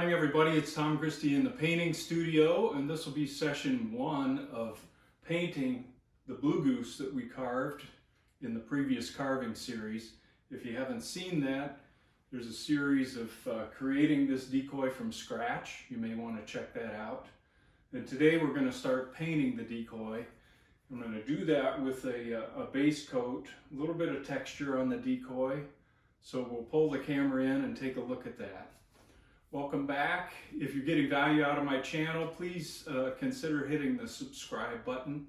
Morning everybody, it's Tom Christie in the painting studio, and this will be session 1 of painting the blue goose that we carved in the previous carving series. If you haven't seen that, there's a series of creating this decoy from scratch. You may want to check that out. And today we're going to start painting the decoy. I'm going to do that with a base coat, a little bit of texture on the decoy. So we'll pull the camera in and take a look at that. Welcome back. If you're getting value out of my channel, please consider hitting the subscribe button,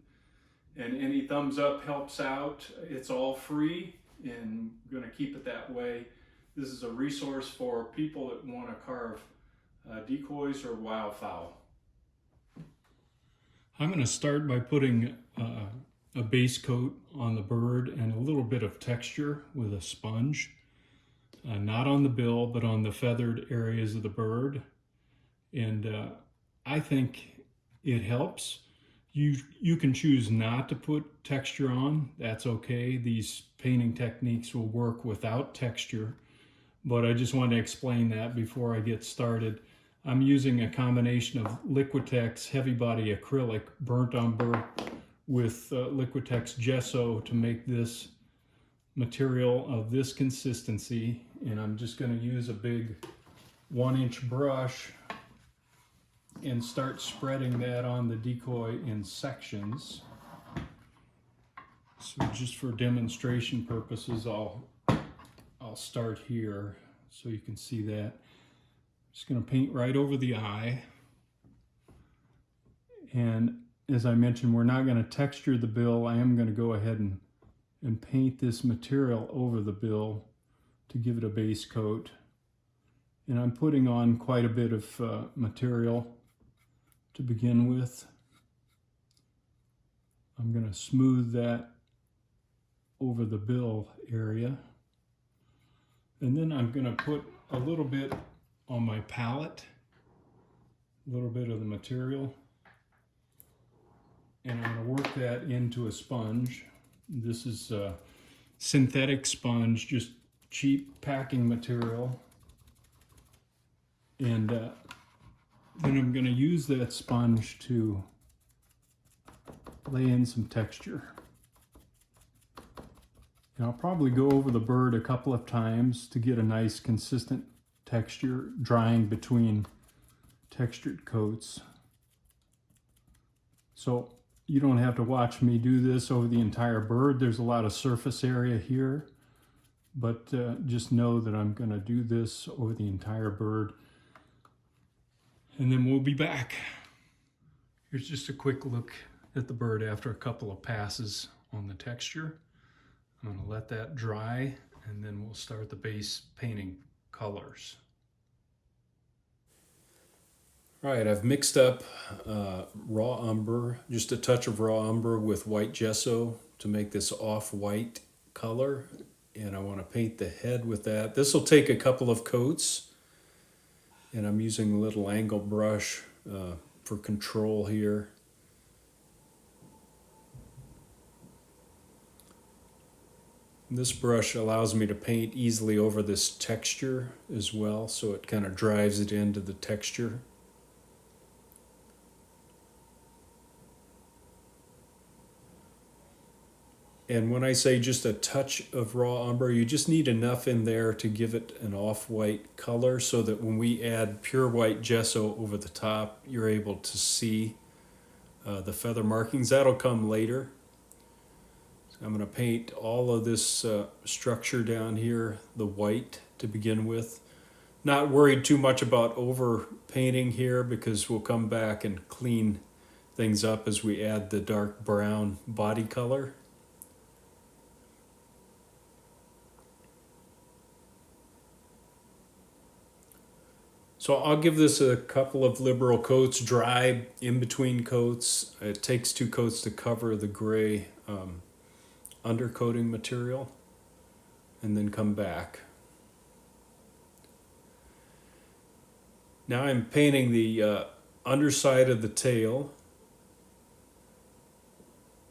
and any thumbs up helps out. It's all free and I'm going to keep it that way. This is a resource for people that want to carve decoys or wildfowl. I'm going to start by putting a base coat on the bird and a little bit of texture with a sponge. Not on the bill, but on the feathered areas of the bird. And I think it helps. You can choose not to put texture on. That's okay. These painting techniques will work without texture. But I just wanted to explain that before I get started. I'm using a combination of Liquitex heavy body acrylic burnt umber with Liquitex gesso to make this material of this consistency, and I'm just going to use a big 1-inch brush and start spreading that on the decoy in sections. So just for demonstration purposes, I'll start here so you can see that. Just going to paint right over the eye, and as I mentioned, we're not going to texture the bill. I am going to go ahead and paint this material over the bill to give it a base coat. And I'm putting on quite a bit of material to begin with. I'm going to smooth that over the bill area. And then I'm going to put a little bit on my palette, a little bit of the material. And I'm going to work that into a sponge. This is a synthetic sponge, just cheap packing material. And then I'm going to use that sponge to lay in some texture. And I'll probably go over the bird a couple of times to get a nice consistent texture, drying between textured coats. So you don't have to watch me do this over the entire bird. There's a lot of surface area here, but just know that I'm going to do this over the entire bird, and then we'll be back. Here's just a quick look at the bird after a couple of passes on the texture. I'm going to let that dry, and then we'll start the base painting colors. All right, I've mixed up raw umber, just a touch of raw umber with white gesso to make this off-white color, and I want to paint the head with that. This will take a couple of coats, and I'm using a little angle brush for control here. This brush allows me to paint easily over this texture as well, so it kind of drives it into the texture. And when I say just a touch of raw umber, you just need enough in there to give it an off-white color so that when we add pure white gesso over the top, you're able to see the feather markings. That'll come later. So I'm going to paint all of this structure down here, the white to begin with. Not worried too much about over painting here because we'll come back and clean things up as we add the dark brown body color. So I'll give this a couple of liberal coats, dry in between coats. It takes 2 coats to cover the gray undercoating material, and then come back. Now I'm painting the underside of the tail.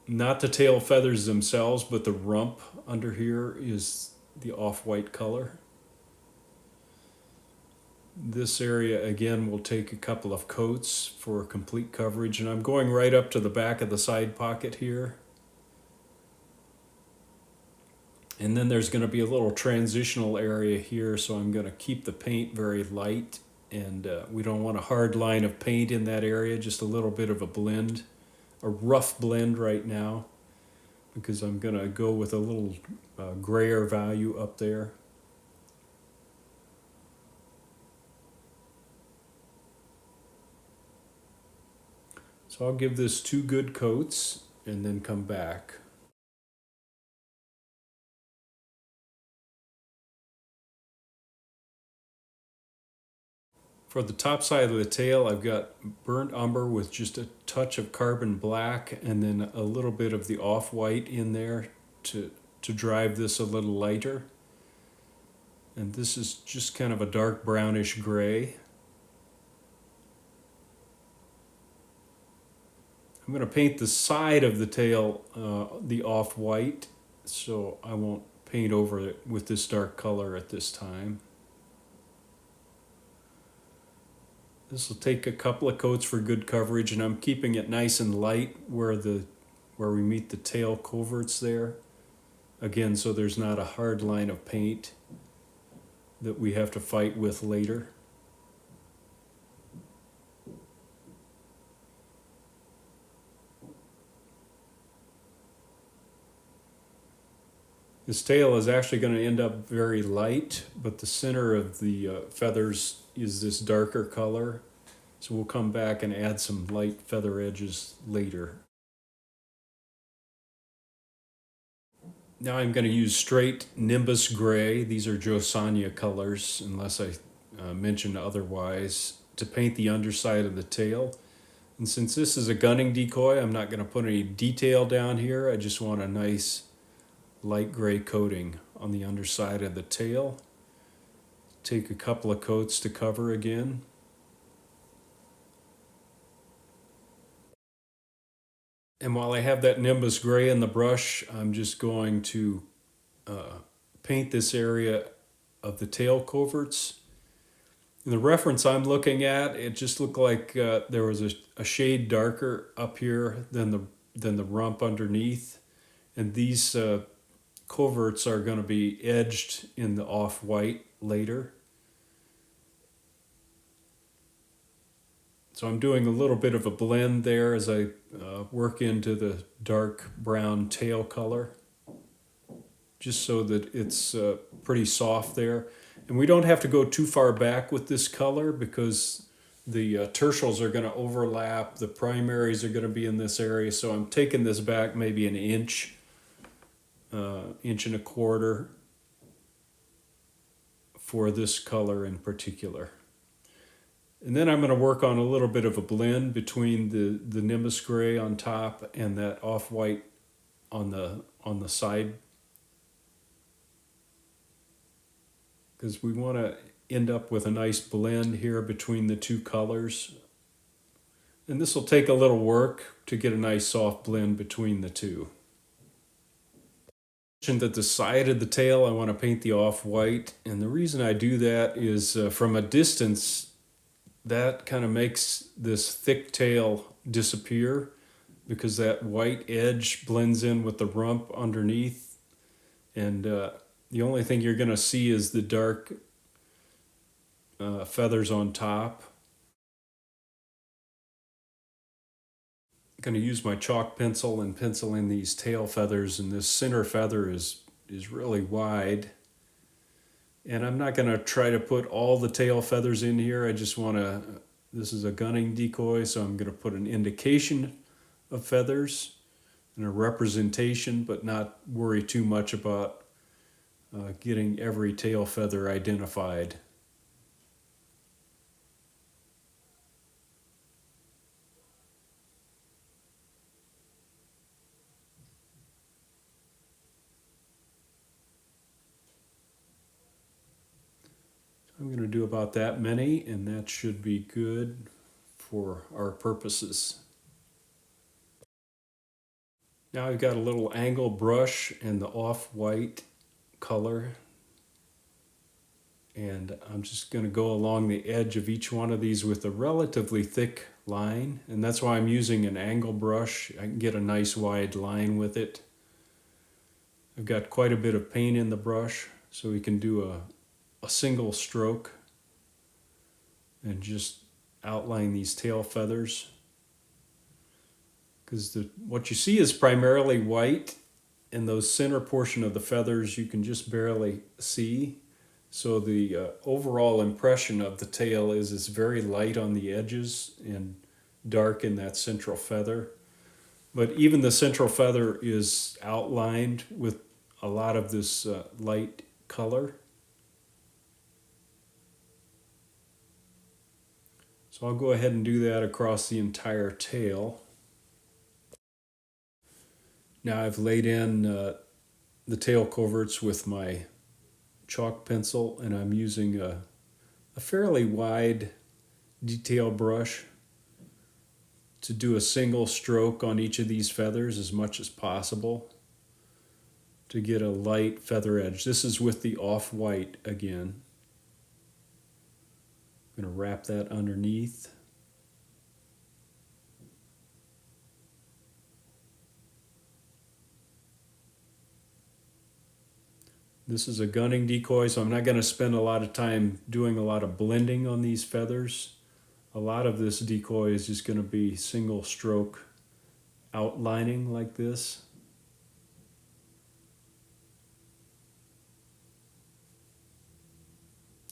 Not the tail feathers themselves, but the rump under here is the off-white color. This area again will take a couple of coats for complete coverage, and I'm going right up to the back of the side pocket here. And then there's going to be a little transitional area here, so I'm going to keep the paint very light, and we don't want a hard line of paint in that area, just a little bit of a blend, a rough blend right now, because I'm going to go with a little grayer value up there. So I'll give this 2 good coats and then come back. For the top side of the tail, I've got burnt umber with just a touch of carbon black and then a little bit of the off-white in there to drive this a little lighter. And this is just kind of a dark brownish gray. I'm going to paint the side of the tail the off-white, so I won't paint over it with this dark color at this time. This will take a couple of coats for good coverage, and I'm keeping it nice and light where we meet the tail coverts there. Again, so there's not a hard line of paint that we have to fight with later. This tail is actually going to end up very light, but the center of the feathers is this darker color. So we'll come back and add some light feather edges later. Now I'm going to use straight Nimbus Gray. These are Josania colors, unless I mention otherwise, to paint the underside of the tail. And since this is a gunning decoy, I'm not going to put any detail down here. I just want a nice light gray coating on the underside of the tail. Take a couple of coats to cover again. And while I have that Nimbus Gray in the brush, I'm just going to paint this area of the tail coverts. In the reference I'm looking at, it just looked like there was a shade darker up here than the rump underneath. And these coverts are going to be edged in the off-white later. So I'm doing a little bit of a blend there as I work into the dark brown tail color, just so that it's pretty soft there. And we don't have to go too far back with this color because the tertials are going to overlap, the primaries are going to be in this area, so I'm taking this back maybe an inch, inch and a quarter for this color in particular. And then I'm going to work on a little bit of a blend between the Nimbus Gray on top and that off-white on the side, because we want to end up with a nice blend here between the two colors. And this will take a little work to get a nice soft blend between the two. That the side of the tail I want to paint the off-white, and the reason I do that is from a distance that kind of makes this thick tail disappear because that white edge blends in with the rump underneath, and the only thing you're going to see is the dark feathers on top. I'm going to use my chalk pencil and pencil in these tail feathers, and this center feather is really wide. And I'm not going to try to put all the tail feathers in here. I just want to, this is a gunning decoy, so I'm going to put an indication of feathers and a representation, but not worry too much about getting every tail feather identified. I'm going to do about that many, and that should be good for our purposes. Now I've got a little angle brush and the off-white color And I'm just going to go along the edge of each one of these with a relatively thick line, and that's why I'm using an angle brush. I can get a nice wide line with it. I've got quite a bit of paint in the brush, so we can do a single stroke and just outline these tail feathers. Because what you see is primarily white, and those center portion of the feathers you can just barely see. So the overall impression of the tail is it's very light on the edges and dark in that central feather. But even the central feather is outlined with a lot of this light color. So I'll go ahead and do that across the entire tail. Now I've laid in the tail coverts with my chalk pencil, and I'm using a fairly wide detail brush to do a single stroke on each of these feathers as much as possible to get a light feather edge. This is with the off-white again. I'm going to wrap that underneath. This is a gunning decoy, so I'm not going to spend a lot of time doing a lot of blending on these feathers. A lot of this decoy is just going to be single stroke outlining like this.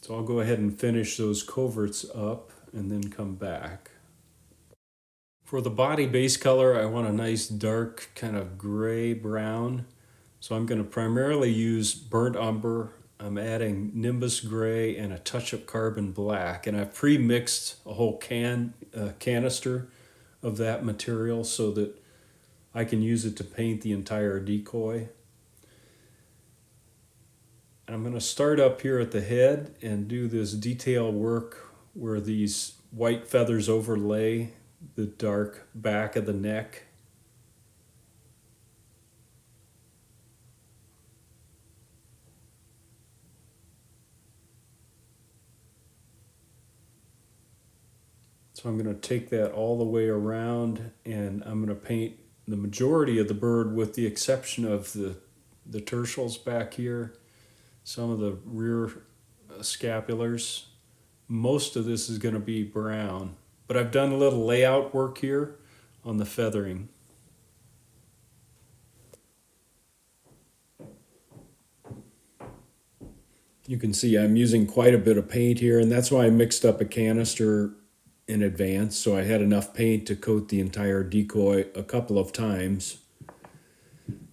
So I'll go ahead and finish those coverts up and then come back. For the body base color, I want a nice dark kind of gray brown. So I'm going to primarily use burnt umber. I'm adding Nimbus gray and a touch of carbon black, and I've pre-mixed a whole canister of that material so that I can use it to paint the entire decoy. I'm going to start up here at the head and do this detail work where these white feathers overlay the dark back of the neck. So I'm going to take that all the way around, and I'm going to paint the majority of the bird with the exception of the tertials back here, some of the rear scapulars. Most of this is going to be brown, but I've done a little layout work here on the feathering. You can see I'm using quite a bit of paint here, and that's why I mixed up a canister in advance, so I had enough paint to coat the entire decoy a couple of times.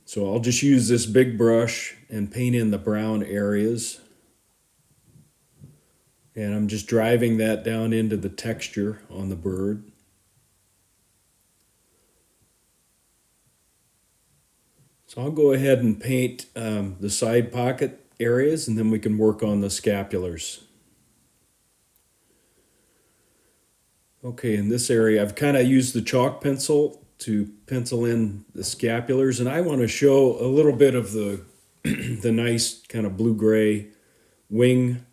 So I'll just use this big brush and paint in the brown areas. And I'm just driving that down into the texture on the bird. So I'll go ahead and paint the side pocket areas, and then we can work on the scapulars. Okay, in this area, I've kind of used the chalk pencil to pencil in the scapulars, and I want to show a little bit of the the nice kind of blue-gray wing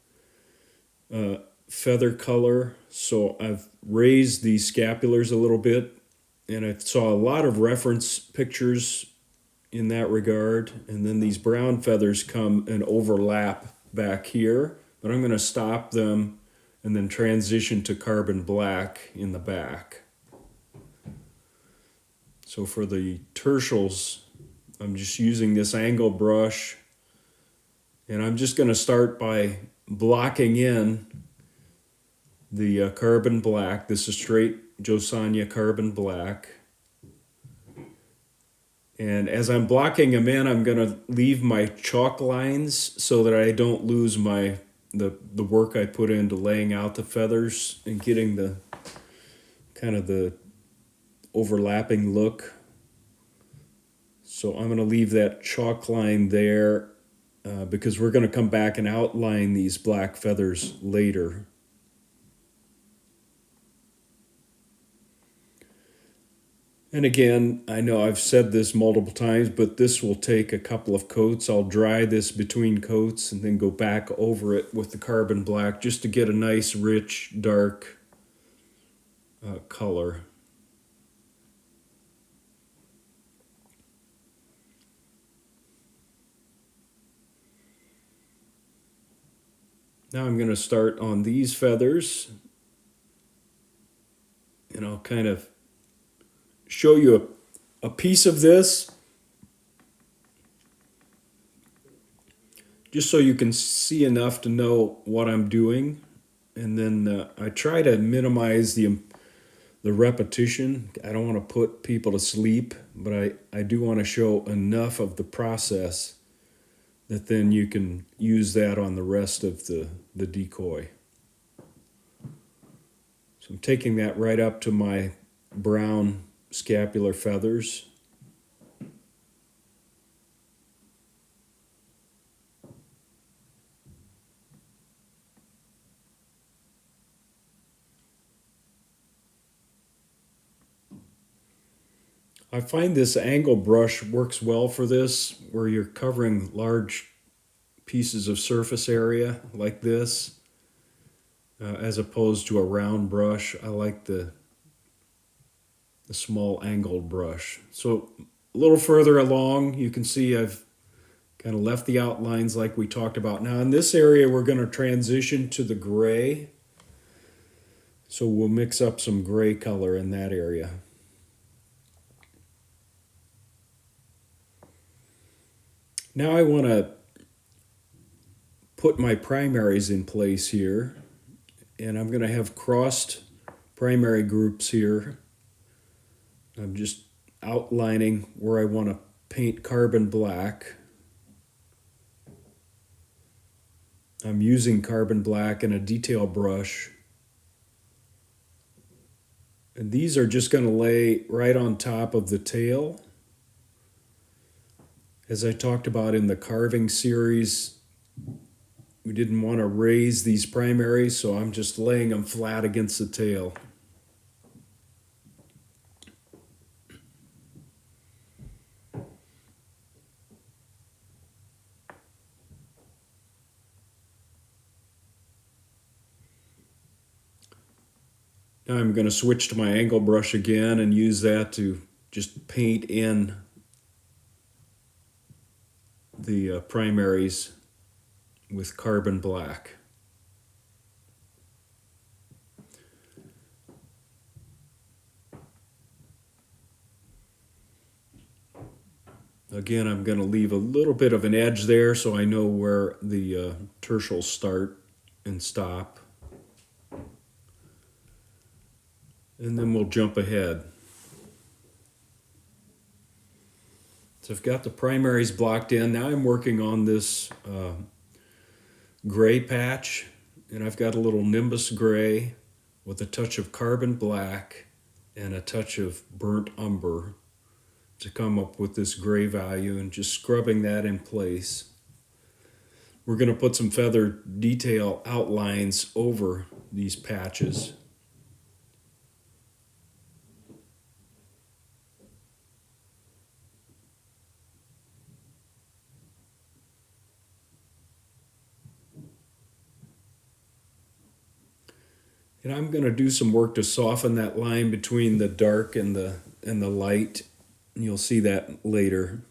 feather color. So I've raised these scapulars a little bit, and I saw a lot of reference pictures in that regard. And then these brown feathers come and overlap back here, but I'm going to stop them and then transition to carbon black in the back. So for the tertials, I'm just using this angle brush, and I'm just going to start by blocking in the carbon black. This is straight Josania carbon black. And as I'm blocking them in, I'm going to leave my chalk lines so that I don't lose the work I put into laying out the feathers and getting the kind of the overlapping look. So I'm going to leave that chalk line there because we're going to come back and outline these black feathers later. And again, I know I've said this multiple times, but this will take a couple of coats. I'll dry this between coats and then go back over it with the carbon black just to get a nice, rich, dark color. Now I'm going to start on these feathers, and I'll kind of show you a piece of this just so you can see enough to know what I'm doing. And then I try to minimize the repetition. I don't want to put people to sleep, but I do want to show enough of the process that then you can use that on the rest of the decoy. So I'm taking that right up to my brown scapular feathers. I find this angle brush works well for this, where you're covering large pieces of surface area like this, as opposed to a round brush. I like the small angled brush. So a little further along, you can see I've kind of left the outlines like we talked about. Now in this area, we're going to transition to the gray. So we'll mix up some gray color in that area. Now I want to put my primaries in place here, and I'm going to have crossed primary groups here. I'm just outlining where I want to paint carbon black. I'm using carbon black and a detail brush. And these are just going to lay right on top of the tail. As I talked about in the carving series, we didn't want to raise these primaries, so I'm just laying them flat against the tail. Now I'm going to switch to my angle brush again and use that to just paint in the primaries with carbon black. Again, I'm going to leave a little bit of an edge there so I know where the tertials start and stop. And then we'll jump ahead. So I've got the primaries blocked in. Now I'm working on this gray patch, and I've got a little nimbus gray with a touch of carbon black and a touch of burnt umber to come up with this gray value, and just scrubbing that in place. We're going to put some feather detail outlines over these patches. And I'm going to do some work to soften that line between the dark and the light. And you'll see that later.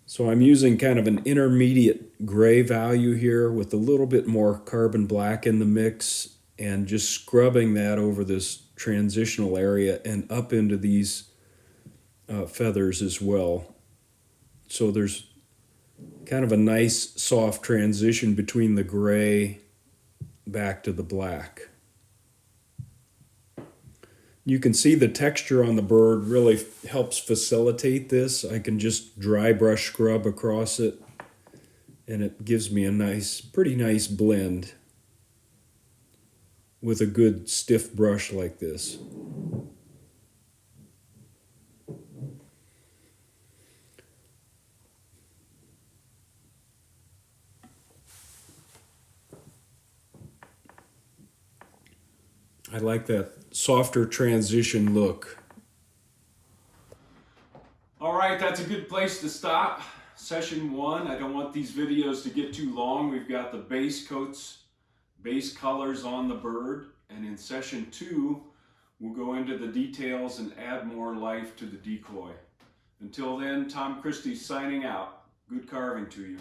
So I'm using kind of an intermediate gray value here with a little bit more carbon black in the mix, and just scrubbing that over this transitional area and up into these feathers as well. So there's kind of a nice soft transition between the gray back to the black. You can see the texture on the bird really helps facilitate this. I can just dry brush scrub across it, and it gives me a nice, pretty nice blend with a good stiff brush like this. I like that softer transition look. All right, that's a good place to stop. Session 1, I don't want these videos to get too long. We've got the base coats, base colors on the bird. And in session 2, we'll go into the details and add more life to the decoy. Until then, Tom Christie signing out. Good carving to you.